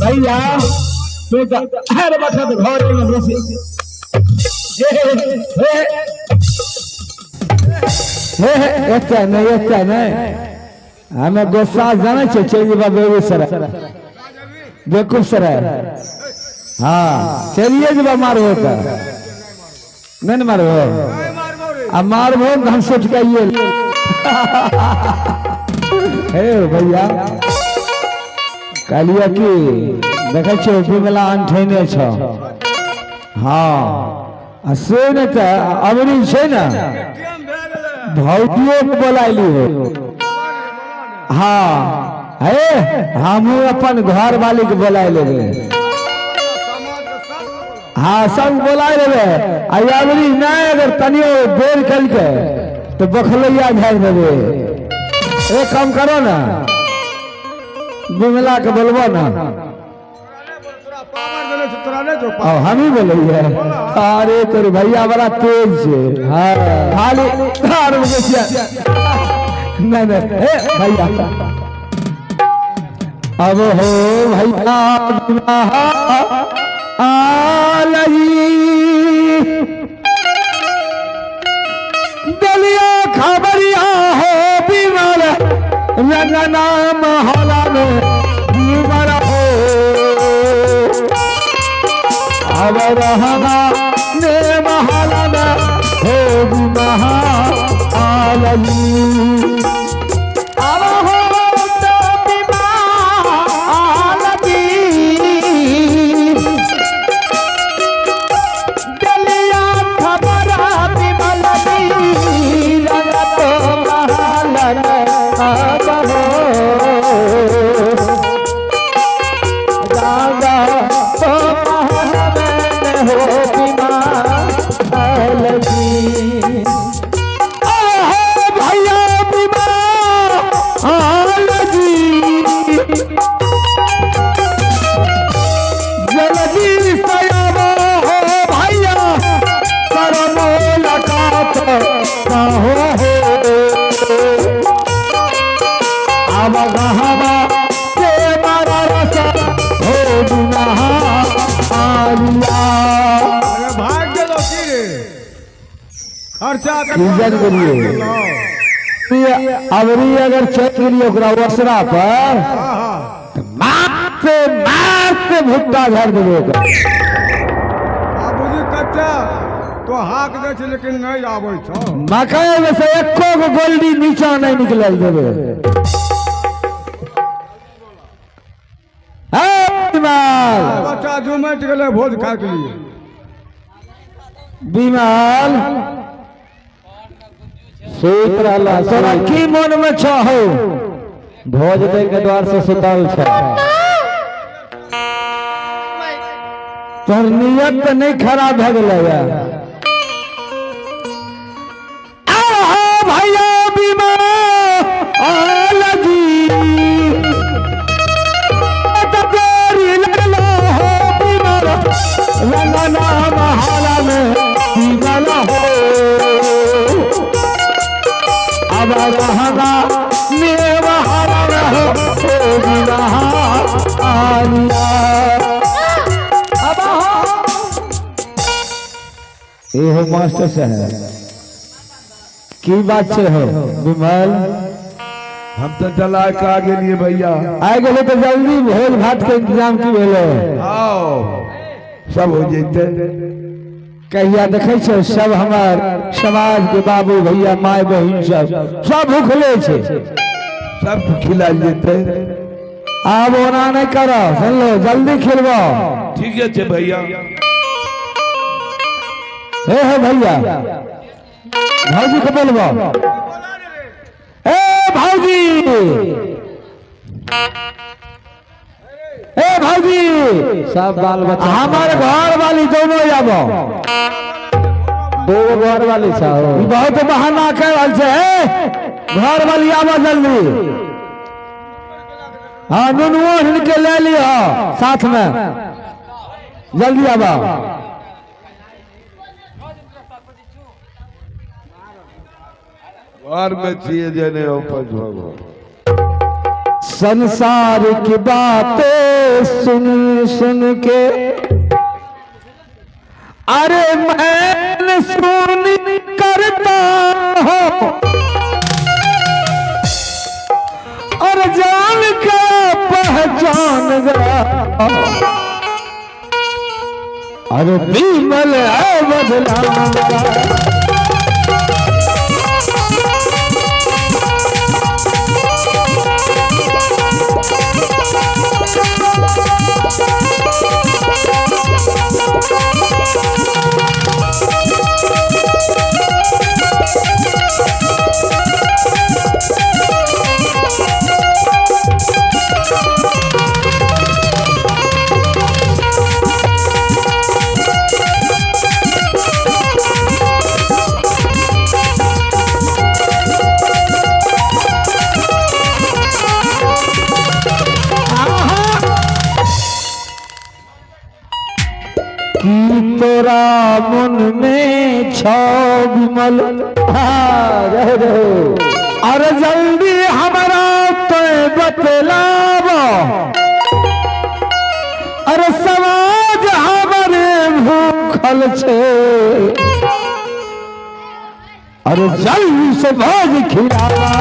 भैया तो हर वक्त घर में बसे नहीं हमें गुस्सा जाना चाहिए बेगूसराय बेगूसराय हाँ चलिए जब मार होता नहीं मारो अब मारबो हम सोच के भैया कहलिए कि देखे छो बिमला अंठेने छ हाँ से न तो अबरी छे ना भौतियो को बोलाइली हो हाँ है हम अपन घर वाली के बोला लेबे हाँ सब बोला लेबे अबरी नहीं अगर तनियो देर कल के तो बखलैया झाड़ देवे एक काम करो ना बिमला के बोलबो ना हम ही बोलिए अरे तेरे भैया बड़ा तेज है हाँ खाली नहीं भैया अब हो भैया दलिया खबरिया हो बीमार रंगना महला में बीमार हो अब रहना ने महला में हो बीमार अबरी अगर चेक करिए वसरा पर मारते भुट्टा झाड़ देवे तो हाक दे छै लेकिन नहीं आबै छ मकई में से एको गो गोल्डी नीचा नहीं निकलल देवे बच्चा जुमट गेले भोज खा के लिए बीमाल सोच रहा तोरा की मन में छ हो भोज दे के द्वार से सुतल छ तोर नियत नहीं खराब भ गेलै भैया बीमार लगी लगलो हो बीमार रंगना महला में बीमार हो अब रहना ये मास्टर साहब की बात से हो विमल हम तो चला के आ गेलिए भैया आ गए तो जल्दी भोज भात के इंतजाम की भेलो आओ सब हो जैते कहिया देखे छो सब हमार समाज के बाबू भैया माय बहन सब भूखले छे सब खिला देते अब ओना नहीं करो सुन लो जल्दी खिलबो ठीक है भैया हे भैया भौजी को बोलबो ए भौजी ए भौजी सब बाल बच्चा हमारे घर वाली दोनों जाबो दो घर वाली साहब बहुत बहाना कर रहल छे घर वाली आबो जल्दी हाँ नुनुओ हिनके ले लियो साथ में जल्दी आबो घर में चाहिए जने उपज भगवान। संसार की बातें सुन सुन के अरे मैं सुन करता हूँ और जान के पहचान गया अरे विमल है बदला तोरा मन में छो विमल अरे जल्दी हमारा तो बतलाव अरे समाज हमारे भूखल छे अरे जल्दी से भोज खिलावा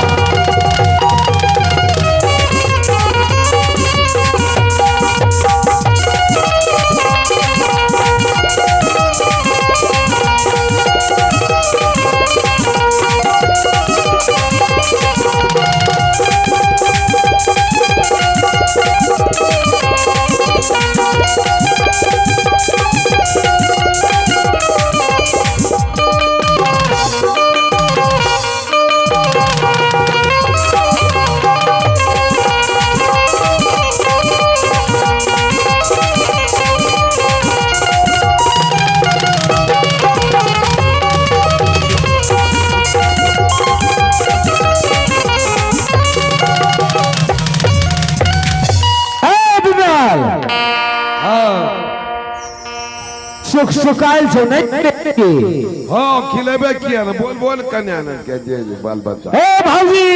सुख सुखाइल छो नहीं हाँ खिलेबे किया ना बोल बोल कन्या ना के जे बाल बच्चा ए भौजी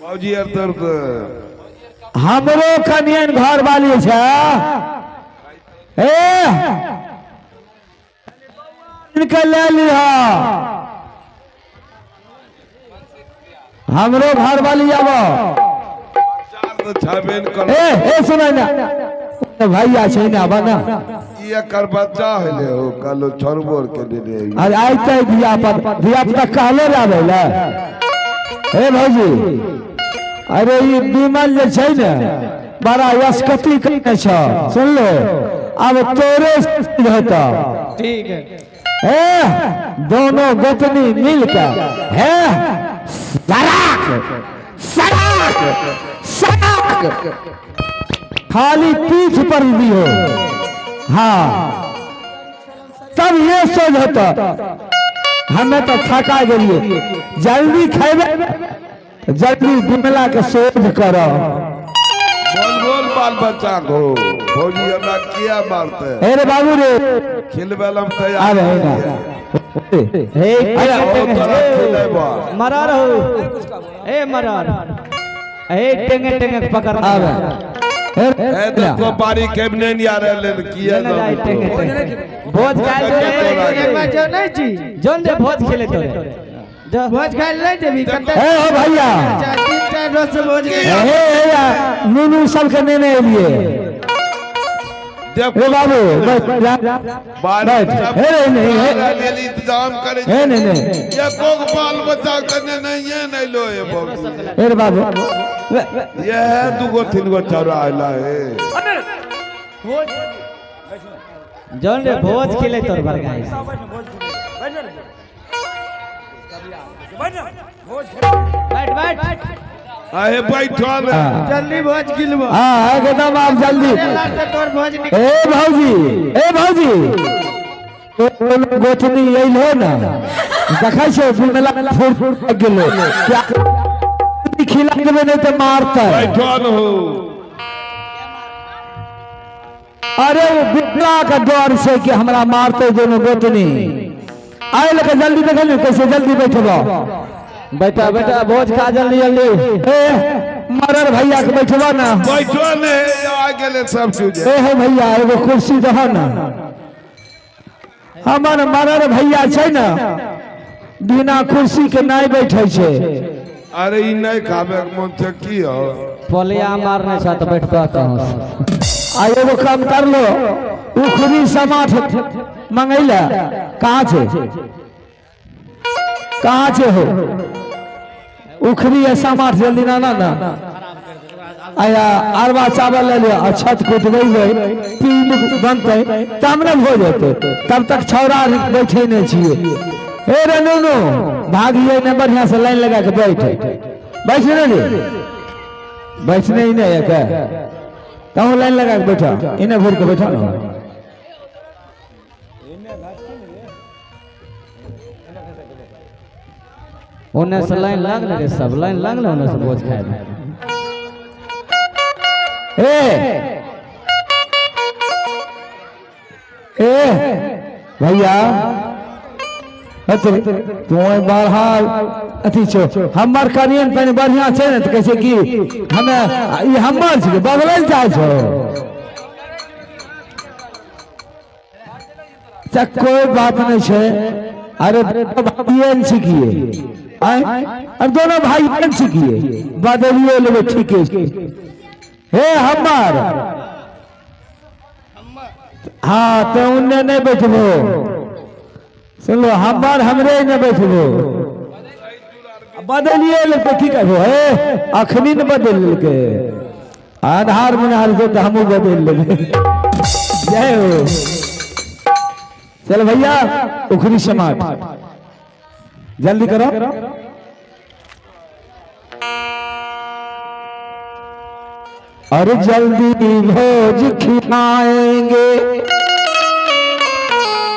भौजी यार दर्द हमरो कनियन घर वाली छे ए इनके ले लिहा हमरो घर वाली आबो तो छाबेन कर ए सुनाई ना भैया छै ना बना ये कर बच्चा हले हो कल छोरबोर के दे दे अरे आइते धिया पुता कहले रहबे ले हे भौजी अरे ये विमल जे छै ने बड़ा यशकती कने छ सुन ले अब तोरे होता ठीक है ए दोनों गोतनी मिलकर है सराक सराक सराक खाली पीठ पर भी हो हाँ तब ये सोच होता हमें तो थका गए जल्दी खेबे जल्दी विमला के सोच करो बोल बोल बाल बच्चा को भौजी हमरा किया मारते अरे बाबू रे खिलबेलम आ तैयार रहे ना हे मरा रहो ए मरार ए टेंगे टेंगे पकड़ आ रहे ए देखो बारी केबने नहीं आ रहे ले किया ना भोज खाए जो नहीं जी जोन दे भोज खेले तो भोज खाए ले जेबी ए ओ भैया तीन चार रोज से भोज ए नूनू सब के नेने लिए देखो ए बाबू बैठ हे नहीं ले इंतजाम करे हे नहीं ये कोग बाल बच्चा करने नहीं है नहीं लो ये बाबू ए बाबू ये है दुगो तीन गो चौरा आइला है जोन दे भोज खेले तोर बरगाई बैठ बैठ आहे बैठल जल्दी भोज खिलबो हां एकदम आप जल्दी तोर भोज ए भौजी तो गोतनी अइलो ना देखै छो विमला फुर फुर गेलो क्या खिला देबे नहीं तो मारता है बैठल हो अरे विमला का डर से कि हमरा मारते दोनों गोतनी आए लगे जल्दी देखल कैसे जल्दी बैठबो बैठा बैठा भोज खा जल्दी जल्दी। मरर भैया के बैठवा ना। बैठो ने आ गेले सब चीज। हे भैया एगो कुर्सी दहो ना। हमर मरर भैया छै ना बिना कुर्सी के नहीं बैठे छे। अरे ई नहीं खाबे मन से की हो पोलिया मारने छ तो बैठबा कहां से। आ एगो काम कर लो उखरी समाठ मंगैला कहाँ छे कहाँ छे हो उखरी है समाठ जल्दी ना ना ना आया अरवा चावल ले लिया और छत कूट गई तीन बनते तब न हो जाते तब तक छौरा बैठे नहीं छिए। हे रे नुनू भागिए ने बढ़िया से लाइन लगा के बैठे बैठने नहीं बैठने ही नहीं है क्या कहूँ लाइन लगा के बैठा इन्हें घूर के बैठा ना। उन्हें से लाइन लग लगे सब लाइन लग ले उन्हें से भोज खाए। भैया तुम्हें बढ़ा अथी छो हमर कनियन तनी बढ़िया छे न त कैसे की हमें ई हमर छे बदलल चाहे छो त कोई बात नहीं छे। अरे भाईयन सीखिए और दोनों भाईयन सीखिए बदलिए लेबे ठीक है। हे हमर हाँ तो उन्ने नहीं बैठबो सुन लो हमर हमरे न बैठबो बदलिए लेके की करबो। हे अखनी न बदल लेके आधार मुनार से हमू बदल लेबे। जय हो चल भैया उखरी समाट जल्दी करो। अरे जल्दी भोज खिलाएंगे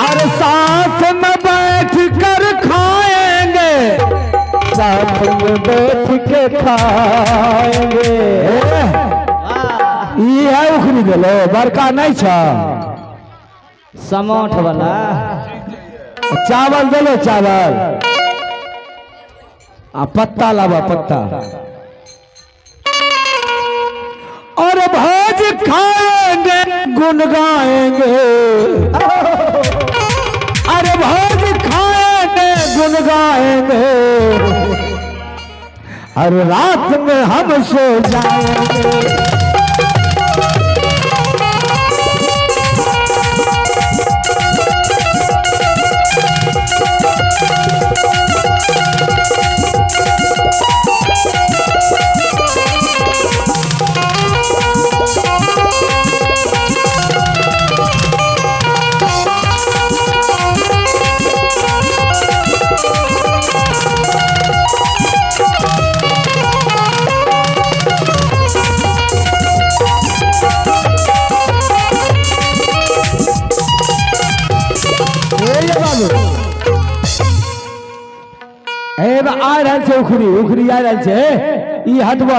अरे साथ में बैठ कर खाएंगे साथ में बैठ के खाएंगे। ये है उखरी दिलो बड़का नहीं छा समाठ वाला चावल दिलो चावल आ पत्ता लावा पत्ता और भोज खाएंगे गुन गाएंगे। अरे भोज खाएंगे गुन गाएंगे अरे रात में हम सो जाएंगे। आ रहल छे उखरी उखरी आ रहल छे ई हटबे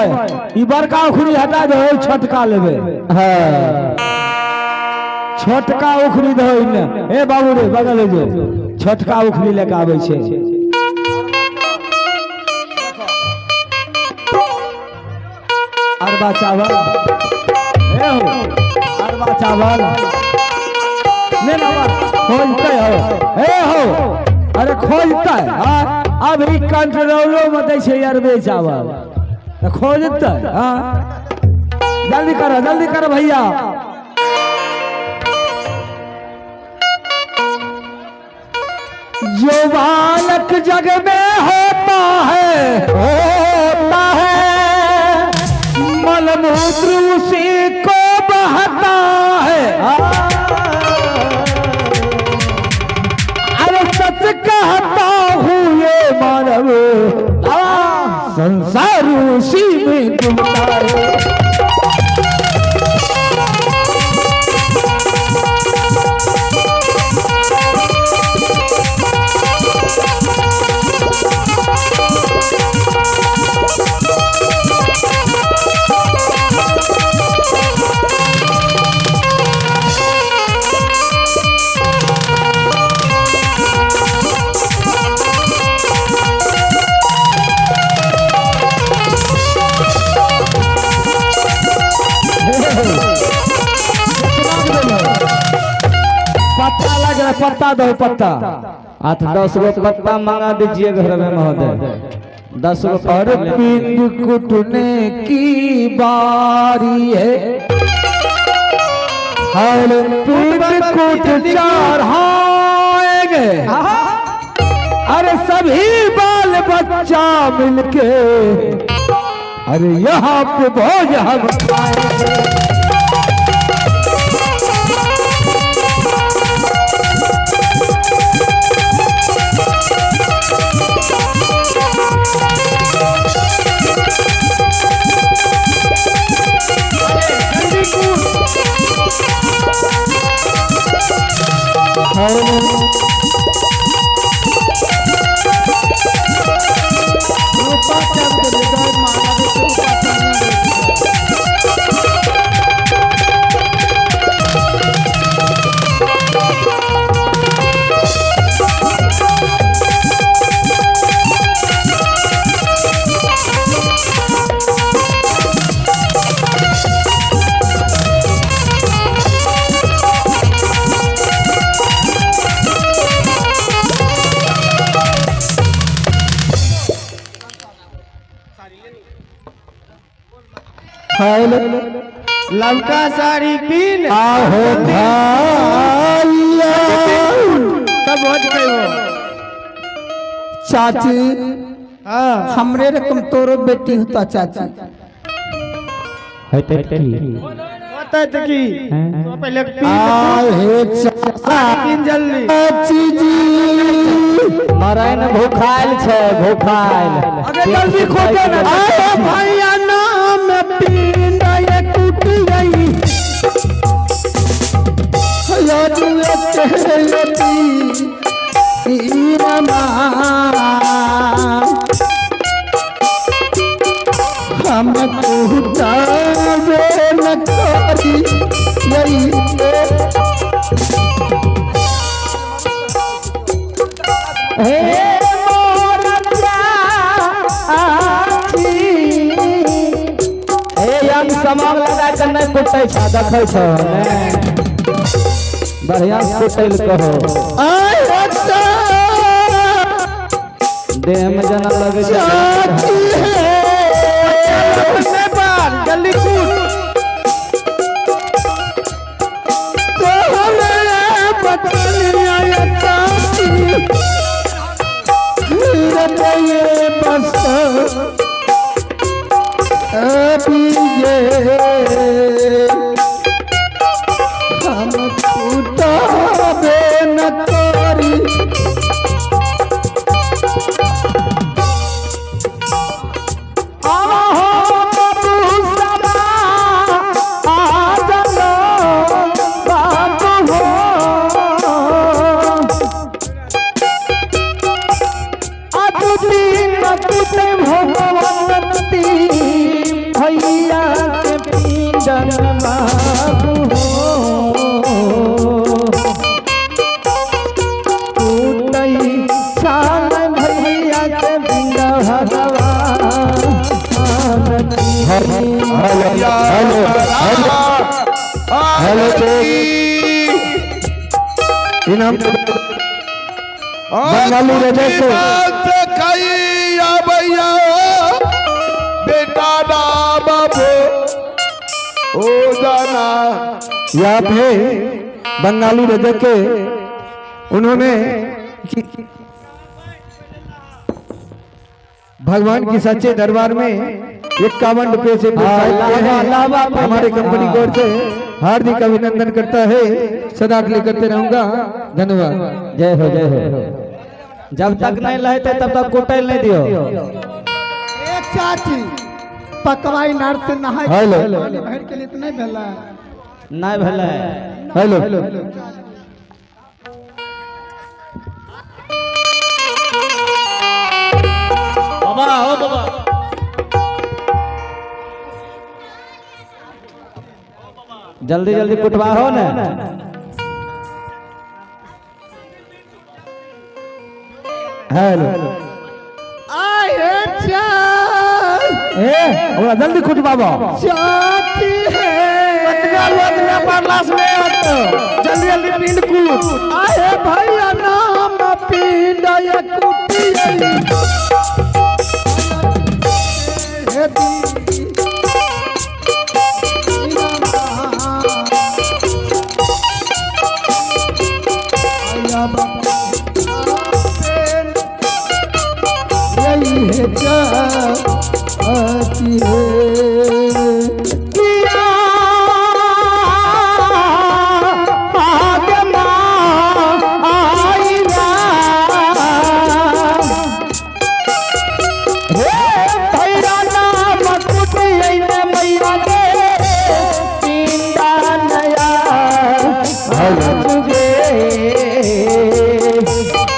ई बड़का उखरी हटा दो छोटका लेबे। हां छोटका उखरी दो इने ए बाबू रे बगल ले जो छोटका उखरी लेके आबै छे। अरबा चावल ए हो अरबा चावल ने ना खोजते हो ए हो अरे खोजते हां अभी कंट्रोलो में दे छे अरबे चावल तो खोजते हां जल्दी करो भैया। जो बालक जग में होता है मलमूत्र उसी को बहता है। अरे सच कहता हूँ ये मानव संसार उसी में डूबता है। पत्ता दो पत्ता 8-10 गो पत्ता मंगा दीजिए घर में महोदय 10 गो और पिंड कुटने की बारी है हर पिंड कुट चढ़ाएंगे अरे सभी बाल बच्चा मिलके अरे यहाँ पे भोज हम खाएंगे लंका साड़ी कीन आहो भाइया तब भोज खाइबो चाची हां हमरे रकम तोरो बेटी होता चाची होते की होते की तो पहले आहे कीन जल्दी चाची जी नारायण भूखाइल छे भूखाइल अरे जल्दी खोटे ना आए भैया नाम पिंड ये टूट गई याद तेरी ईरमा हम टूटावे न करी यही हे समाग लगा के नहीं कुटै छ देखै छ बढ़िया कुटैल कहो देह में जना लगे जल्दी हम टूटावे न करी भैया के पिंडन बाबू भैया के पिंड हेलो इनाम बंगाली रजत भैया बेटा नाम हो जाना यहाँ पे बंगाली रजत के उन्होंने भगवान की सच्चे दरबार में 51 रुपये से हमारे कंपनी की ओर से हार्दिक अभिनंदन करता है सदा के लिए करते रहूंगा धन्यवाद जय हो जब तक नहीं लहते तब तक कुटैल नहीं दियो चाची पकवाई नार से नहाए हेलो भर के लिए तो नहीं भेला नहीं भेले हेलो बाबा हो बाबा जल्दी जल्दी कुटवा हो ना हेलो आए चाची ए ओला जल्दी खुद बाबा है भैया लोग नेपाल लाश में जल्दी जल्दी पिंड कूद आए भैया नाम पिंड ये कुटियली हे दी आया बाबा यही है जाती है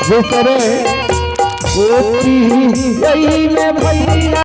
जिस तरह होती यही में भैया